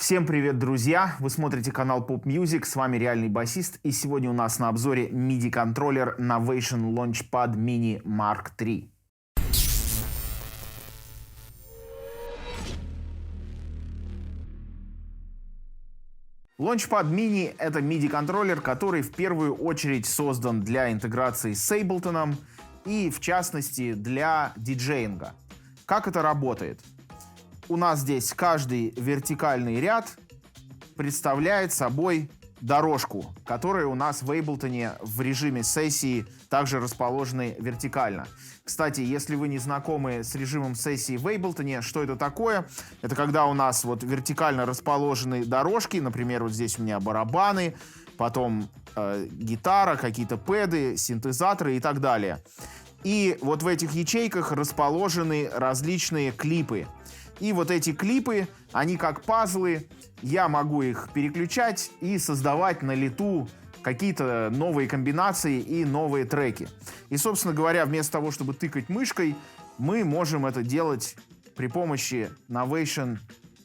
Всем привет, друзья! Вы смотрите канал Pop Music, с вами Реальный Басист, и сегодня у нас на обзоре MIDI-контроллер Novation Launchpad Mini Mark III. Launchpad Mini — это MIDI-контроллер, который в первую очередь создан для интеграции с Ableton и, в частности, для диджеинга. Как это работает? У нас здесь каждый вертикальный ряд представляет собой дорожку, которая у нас в Ableton в режиме сессии также расположены вертикально. Кстати, если вы не знакомы с режимом сессии в Ableton, что это такое? Это когда у нас вот вертикально расположены дорожки, например, вот здесь у меня барабаны, потом гитара, какие-то пэды, синтезаторы и так далее. И вот в этих ячейках расположены различные клипы. И вот эти клипы, они как пазлы, я могу их переключать и создавать на лету какие-то новые комбинации и новые треки. И, собственно говоря, вместо того, чтобы тыкать мышкой, мы можем это делать при помощи Novation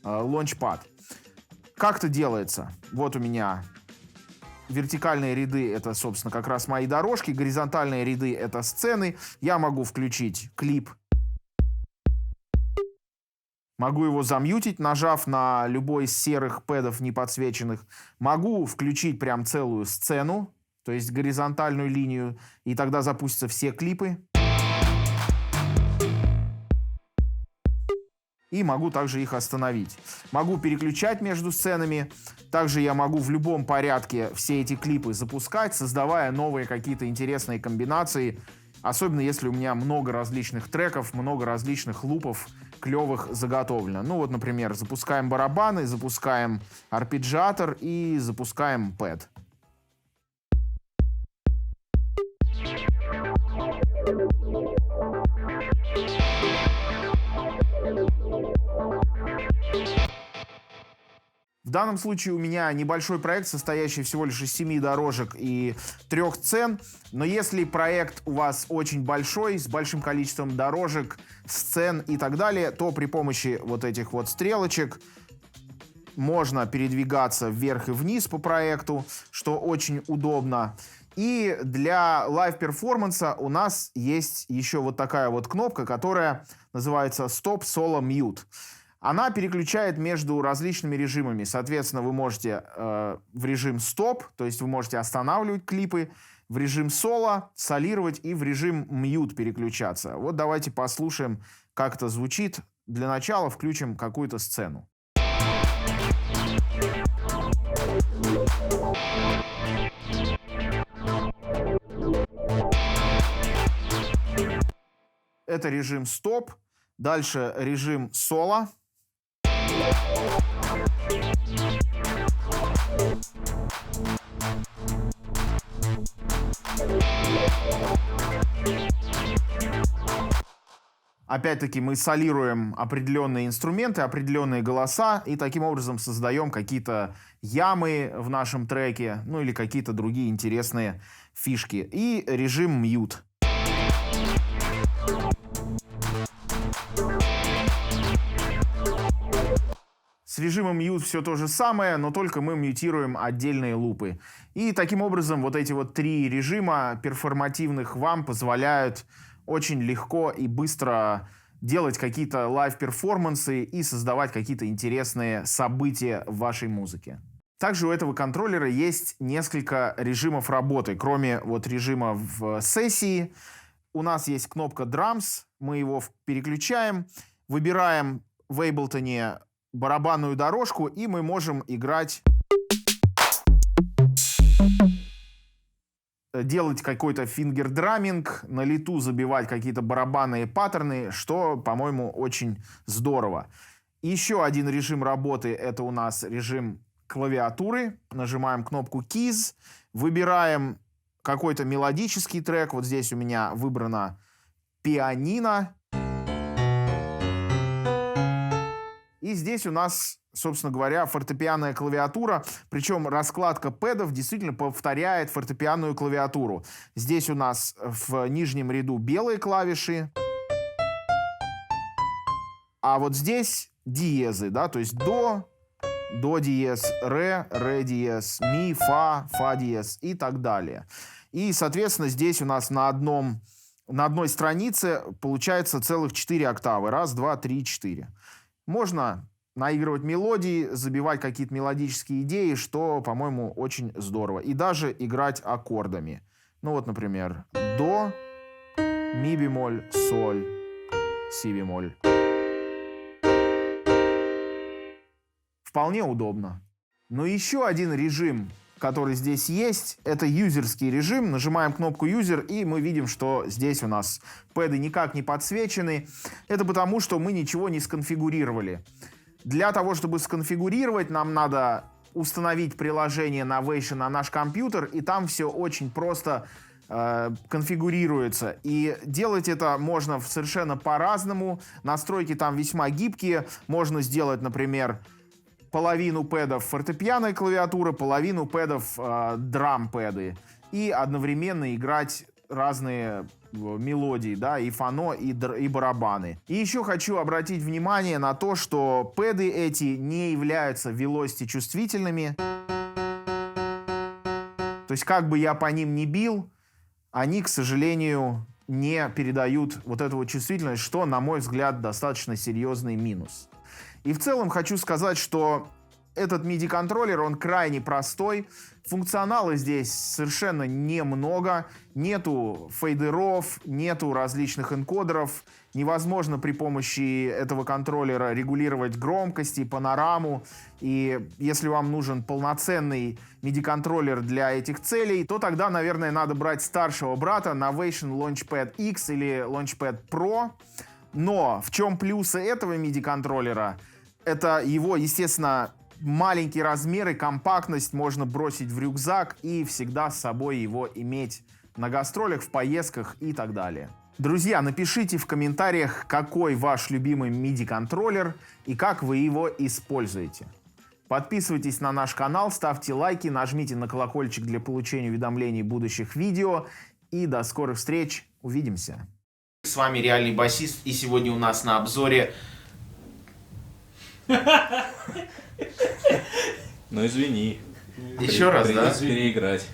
Launchpad. Как это делается? Вот у меня вертикальные ряды — это, собственно, как раз мои дорожки, горизонтальные ряды — это сцены. Я могу включить клип. Могу его замьютить, нажав на любой из серых пэдов неподсвеченных. Могу включить прям целую сцену, то есть горизонтальную линию, и тогда запустятся все клипы. И могу также их остановить. Могу переключать между сценами. Также я могу в любом порядке все эти клипы запускать, создавая новые какие-то интересные комбинации. Особенно если у меня много различных треков, много различных лупов клевых заготовлено. Ну вот, например, запускаем барабаны, запускаем арпеджиатор и запускаем пэд. В данном случае у меня небольшой проект, состоящий всего лишь из 7 дорожек и 3 сцен. Но если проект у вас очень большой, с большим количеством дорожек, сцен и так далее, то при помощи вот этих вот стрелочек можно передвигаться вверх и вниз по проекту, что очень удобно. И для лайв-перформанса у нас есть еще вот такая вот кнопка, которая называется Stop Solo Mute. Она переключает между различными режимами. Соответственно, вы можете в режим стоп, то есть вы можете останавливать клипы, в режим соло, солировать и в режим мьют переключаться. Вот давайте послушаем, как это звучит. Для начала включим какую-то сцену. Это режим стоп. Дальше режим соло. Опять-таки мы солируем определенные инструменты, определенные голоса и таким образом создаем какие-то ямы в нашем треке, ну или какие-то другие интересные фишки. И режим mute. С режимом mute все то же самое, но только мы мьютируем отдельные лупы. И таким образом вот эти вот 3 режима перформативных вам позволяют очень легко и быстро делать какие-то лайв-перформансы и создавать какие-то интересные события в вашей музыке. Также у этого контроллера есть несколько режимов работы. Кроме вот режима в сессии, у нас есть кнопка Drums, мы его переключаем, выбираем в Ableton барабанную дорожку, и мы можем играть, делать какой-то фингер-драминг, на лету забивать какие-то барабанные паттерны, что, по-моему, очень здорово. Еще один режим работы — это у нас режим клавиатуры. Нажимаем кнопку Keys, выбираем какой-то мелодический трек. Вот здесь у меня выбрано пианино. И здесь у нас, собственно говоря, фортепианная клавиатура, причем раскладка пэдов действительно повторяет фортепианную клавиатуру. Здесь у нас в нижнем ряду белые клавиши, а вот здесь диезы, да, то есть до, до диез, ре диез, ми, фа диез и так далее. И, соответственно, здесь у нас на одной странице получается целых 4 октавы. Раз, два, три, 4. Можно наигрывать мелодии, забивать какие-то мелодические идеи, что, по-моему, очень здорово. И даже играть аккордами. Ну вот, например, до, ми бемоль, соль, си бемоль. Вполне удобно. Но еще один режим, который здесь есть, это юзерский режим. Нажимаем кнопку «User», и мы видим, что здесь у нас пэды никак не подсвечены. Это потому, что мы ничего не сконфигурировали. Для того, чтобы сконфигурировать, нам надо установить приложение Novation на наш компьютер, и там все очень просто конфигурируется. И делать это можно совершенно по-разному. Настройки там весьма гибкие. Можно сделать, например, половину пэдов фортепианной клавиатуры, половину пэдов драм-пэды. И одновременно играть разные мелодии, да, и фано, и барабаны. И еще хочу обратить внимание на то, что пэды эти не являются velocity чувствительными. То есть как бы я по ним ни бил, они, к сожалению, не передают вот эту вот чувствительность, что, на мой взгляд, достаточно серьезный минус. И в целом хочу сказать, что этот MIDI-контроллер, он крайне простой. Функционала здесь совершенно немного. Нету фейдеров, нету различных энкодеров. Невозможно при помощи этого контроллера регулировать громкость и панораму. И если вам нужен полноценный MIDI-контроллер для этих целей, то тогда, наверное, надо брать старшего брата Novation Launchpad X или Launchpad Pro. Но в чем плюсы этого MIDI-контроллера? Это его, естественно, маленький размер и компактность, можно бросить в рюкзак и всегда с собой его иметь на гастролях, в поездках и так далее. Друзья, напишите в комментариях, какой ваш любимый MIDI-контроллер и как вы его используете. Подписывайтесь на наш канал, ставьте лайки, нажмите на колокольчик для получения уведомлений будущих видео. И до скорых встреч, увидимся. С вами Реальный Басист, и сегодня у нас на обзоре... Ну извини. Еще раз, да? Придется переиграть.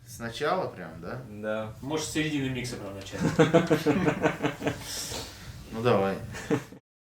Сначала прям, да? Да. Может, с середины микса прям начать.